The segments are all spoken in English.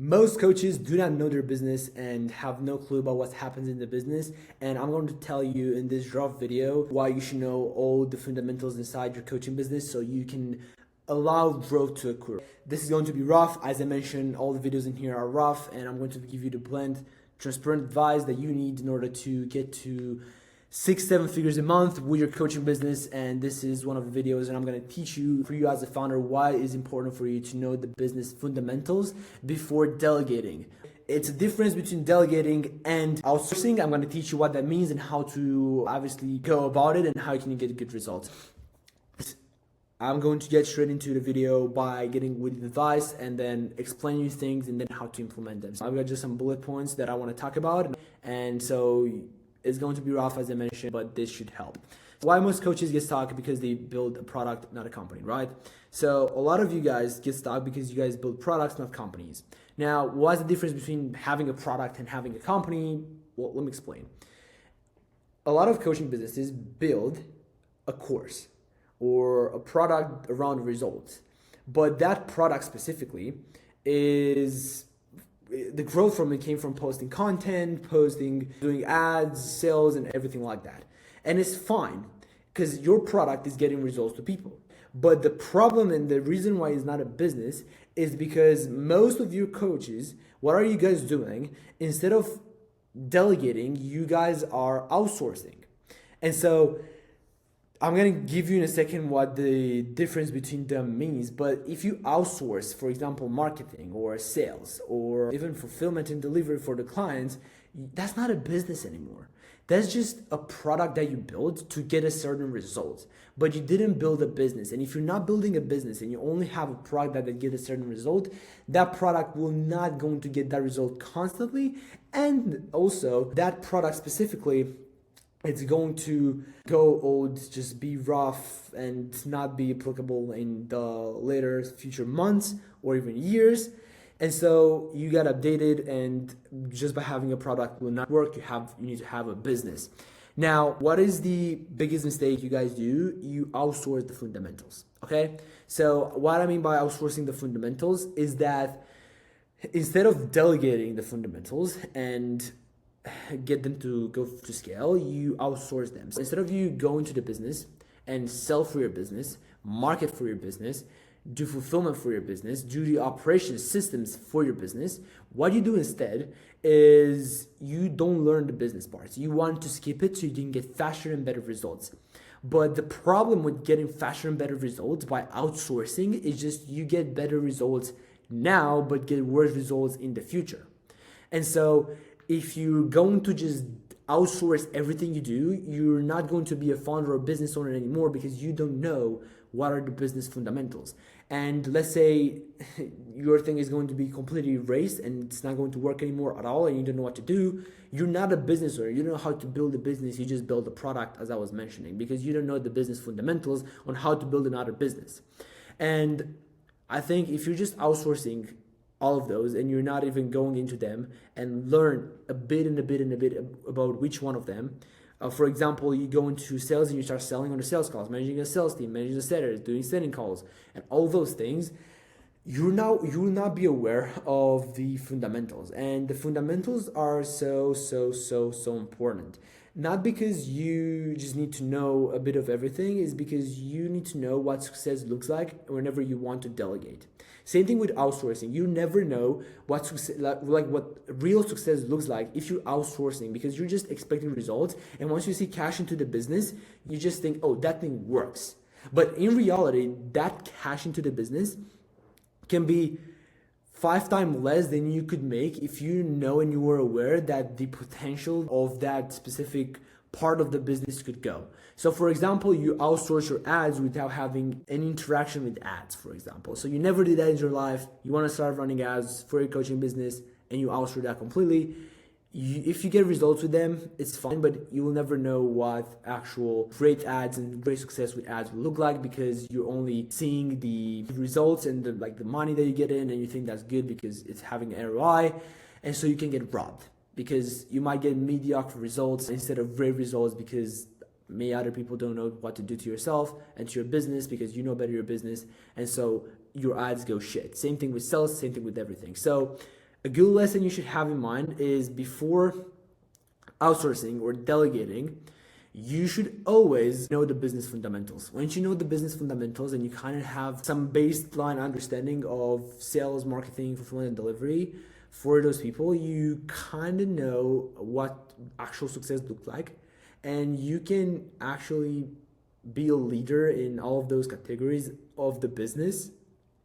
Most coaches do not know their business and have no clue about what happens in the business. And I'm going to tell you in this rough video why you should know all the fundamentals inside your coaching business so you can allow growth to occur. This is going to be rough. As I mentioned, all the videos in here are rough, and I'm going to give you the blunt, transparent advice that you need in order to get to 6-7 figures a month with your coaching business. And this is one of the videos, and I'm going to teach you, for you as a founder, why it is important for you to know the business fundamentals before delegating. It's a difference between delegating and outsourcing. I'm going to teach you what that means and how to obviously go about it and how you can get good results. I'm going to get straight into the video by getting with advice and then explaining you things and then how to implement them. So I've got just some bullet points that I want to talk about, and so it's going to be rough, as I mentioned, but this should help. Why most coaches get stuck? Because they build a product, not a company, right? So a lot of you guys get stuck because you guys build products, not companies. Now, what's the difference between having a product and having a company? Well, let me explain. A lot of coaching businesses build a course or a product around results, but that product specifically is the growth from it came from posting content, doing ads, sales, and everything like that. And it's fine because your product is getting results to people. But the problem and the reason why it's not a business is because most of your coaches, what are you guys doing? Instead of delegating, you guys are outsourcing. And so I'm going to give you in a second what the difference between them means, but if you outsource, for example, marketing or sales or even fulfillment and delivery for the clients, that's not a business anymore. That's just a product that you build to get a certain result, but you didn't build a business. And if you're not building a business and you only have a product that gets a certain result, that product will not going to get that result constantly. And also that product specifically, it's going to go old, just be rough and not be applicable in the later future months or even years. And so you got updated, and just by having a product will not work. You need to have a business. Now, what is the biggest mistake you guys do? You outsource the fundamentals, okay? So what I mean by outsourcing the fundamentals is that instead of delegating the fundamentals and get them to go to scale, you outsource them. So instead of you going to the business and sell for your business, market for your business, do fulfillment for your business, do the operations systems for your business, what you do instead is you don't learn the business parts. You want to skip it so you can get faster and better results. But the problem with getting faster and better results by outsourcing is just you get better results now but get worse results in the future. And so if you're going to just outsource everything you do, you're not going to be a founder or business owner anymore because you don't know what are the business fundamentals. And let's say your thing is going to be completely erased and it's not going to work anymore at all and you don't know what to do. You're not a business owner. You don't know how to build a business. You just build a product, as I was mentioning, because you don't know the business fundamentals on how to build another business. And I think if you're just outsourcing all of those and you're not even going into them and learn a bit about which one of them. For example, you go into sales and you start selling on the sales calls, managing a sales team, managing the setters, doing setting calls, and all those things. You will not be aware of the fundamentals, and the fundamentals are so important. Not because you just need to know a bit of everything, is because you need to know what success looks like whenever you want to delegate. Same thing with outsourcing. You never know what success, like what real success looks like if you're outsourcing, because you're just expecting results. And once you see cash into the business, you just think, oh, that thing works. But in reality, that cash into the business can be 5 times less than you could make if you know and you were aware that the potential of that specific part of the business could go. So for example, you outsource your ads without having any interaction with ads, for example. So you never did that in your life. You want to start running ads for your coaching business and you outsource that completely. If you get results with them, it's fine, but you will never know what actual great ads and great success with ads will look like, because you're only seeing the results and the money that you get in, and you think that's good because it's having an ROI, and so you can get robbed because you might get mediocre results instead of great results because maybe other people don't know what to do to yourself and to your business because you know better your business, and so your ads go shit. Same thing with sales, same thing with everything. So A good lesson you should have in mind is before outsourcing or delegating, you should always know the business fundamentals. Once you know the business fundamentals and you kind of have some baseline understanding of sales, marketing, fulfillment, and delivery for those people, you kind of know what actual success looks like, and you can actually be a leader in all of those categories of the business,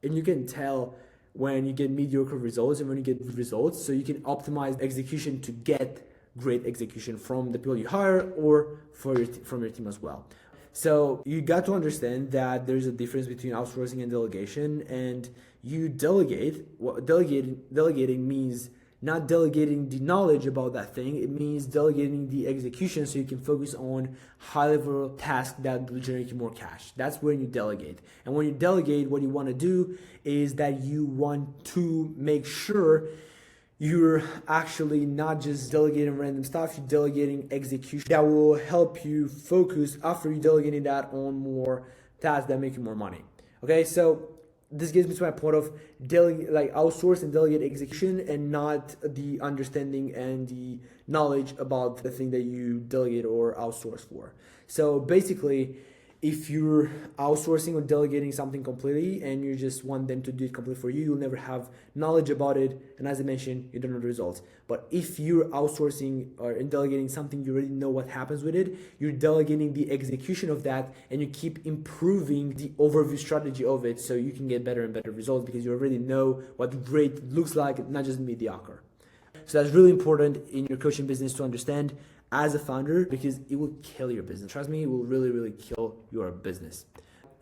and you can tell when you get mediocre results and when you get good results, so you can optimize execution to get great execution from the people you hire or from your team as well. So you got to understand that there's a difference between outsourcing and delegation, and you delegate. What delegating means not delegating the knowledge about that thing. It means delegating the execution so you can focus on high-level tasks that will generate you more cash. That's when you delegate. And when you delegate, what you want to do is that you want to make sure you're actually not just delegating random stuff, you're delegating execution that will help you focus after you delegating that on more tasks that make you more money. Okay, so this gets me to my point of outsource and delegate execution, and not the understanding and the knowledge about the thing that you delegate or outsource for. So basically, if you're outsourcing or delegating something completely and you just want them to do it completely for you, you'll never have knowledge about it. And as I mentioned, you don't know the results. But if you're outsourcing or delegating something, you already know what happens with it. You're delegating the execution of that, and you keep improving the overview strategy of it so you can get better and better results because you already know what great looks like, not just mediocre. So that's really important in your coaching business to understand as a founder, because it will kill your business. Trust me, it will really, really kill your business.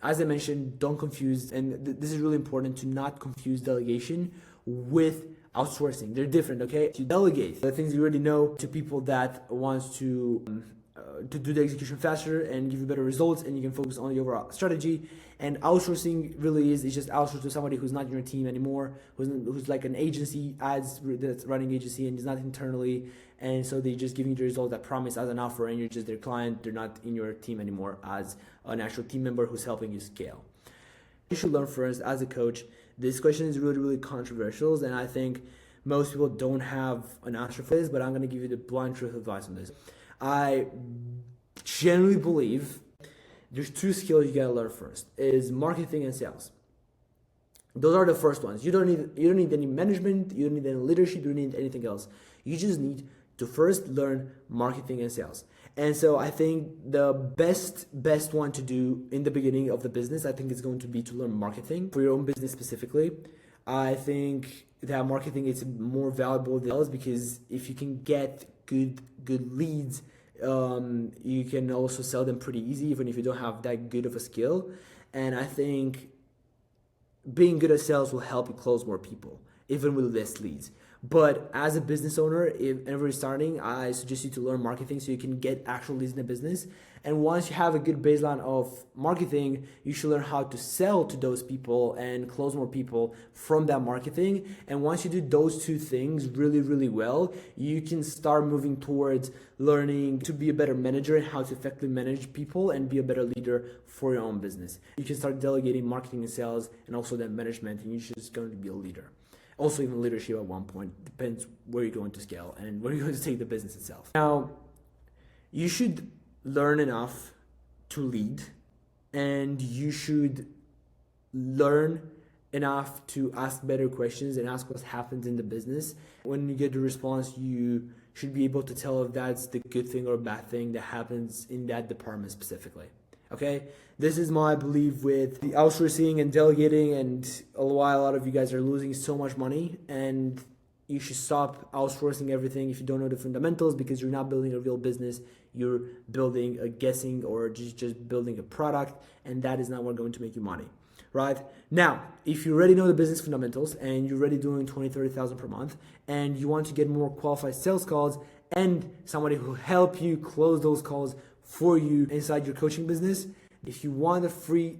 As I mentioned, don't confuse, and this is really important, to not confuse delegation with outsourcing. They're different, okay? To delegate the things you already know to people that wants to do the execution faster and give you better results, and you can focus on the overall strategy. And outsourcing really is just outsource to somebody who's not in your team anymore, who's like an agency that's running agency and is not internally, and so they just give you the result that promise as an offer, and you're just their client. They're not in your team anymore as an actual team member who's helping you scale. You should learn first as a coach. This question is really, really controversial, and I think most people don't have an answer for this, but I'm going to give you the blunt truth advice on this. I generally believe there's two skills you gotta learn first: is marketing and sales. Those are the first ones. You don't need any management, you don't need any leadership, you don't need anything else. You just need to first learn marketing and sales. And so I think the best one to do in the beginning of the business, I think, is going to be to learn marketing for your own business specifically. I think that marketing is more valuable than sales, because if you can get good leads, you can also sell them pretty easy, even if you don't have that good of a skill. And I think being good at sales will help you close more people, even with less leads. But as a business owner, if ever you're starting, I suggest you to learn marketing so you can get actual leads in the business. And once you have a good baseline of marketing, you should learn how to sell to those people and close more people from that marketing. And once you do those two things really, really well, you can start moving towards learning to be a better manager and how to effectively manage people and be a better leader for your own business. You can start delegating marketing and sales and also then management, and you're just going to be a leader. Also, even leadership at one point. Depends where you're going to scale and where you're going to take the business itself. Now, you should learn enough to lead, and you should learn enough to ask better questions and ask what happens in the business. When you get the response, you should be able to tell if that's the good thing or bad thing that happens in that department specifically. Okay, this is my belief with the outsourcing and delegating, and why a lot of you guys are losing so much money. And you should stop outsourcing everything if you don't know the fundamentals, because you're not building a real business. You're building a guessing or just building a product, and that is not what's going to make you money. Right? Now, if you already know the business fundamentals and you're already doing 20,000-30,000 per month, and you want to get more qualified sales calls and somebody who help you close those calls for you inside your coaching business, if you want a free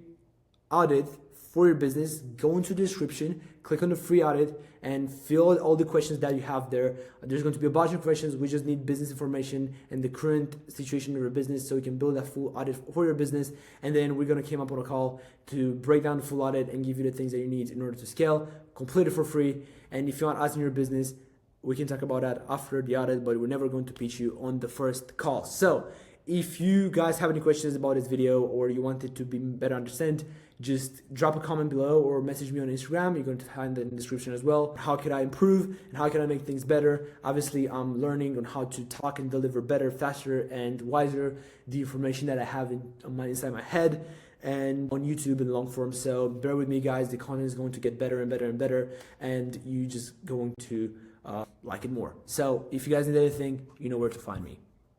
audit for your business, go into the description, click on the free audit, and fill out all the questions that you have there. There's going to be a bunch of questions. We just need business information and the current situation of your business so you can build that full audit for your business. And then we're going to come up on a call to break down the full audit and give you the things that you need in order to scale, complete it for free. And if you want us in your business, we can talk about that after the audit, but we're never going to pitch you on the first call. So if you guys have any questions about this video or you want it to be better understand, just drop a comment below or message me on Instagram. You're going to find it in the description as well. How can I improve and how can I make things better? Obviously, I'm learning on how to talk and deliver better, faster, and wiser the information that I have inside my head and on YouTube in long form. So bear with me, guys. The content is going to get better and better and better, and you just going to like it more. So if you guys need anything, you know where to find me.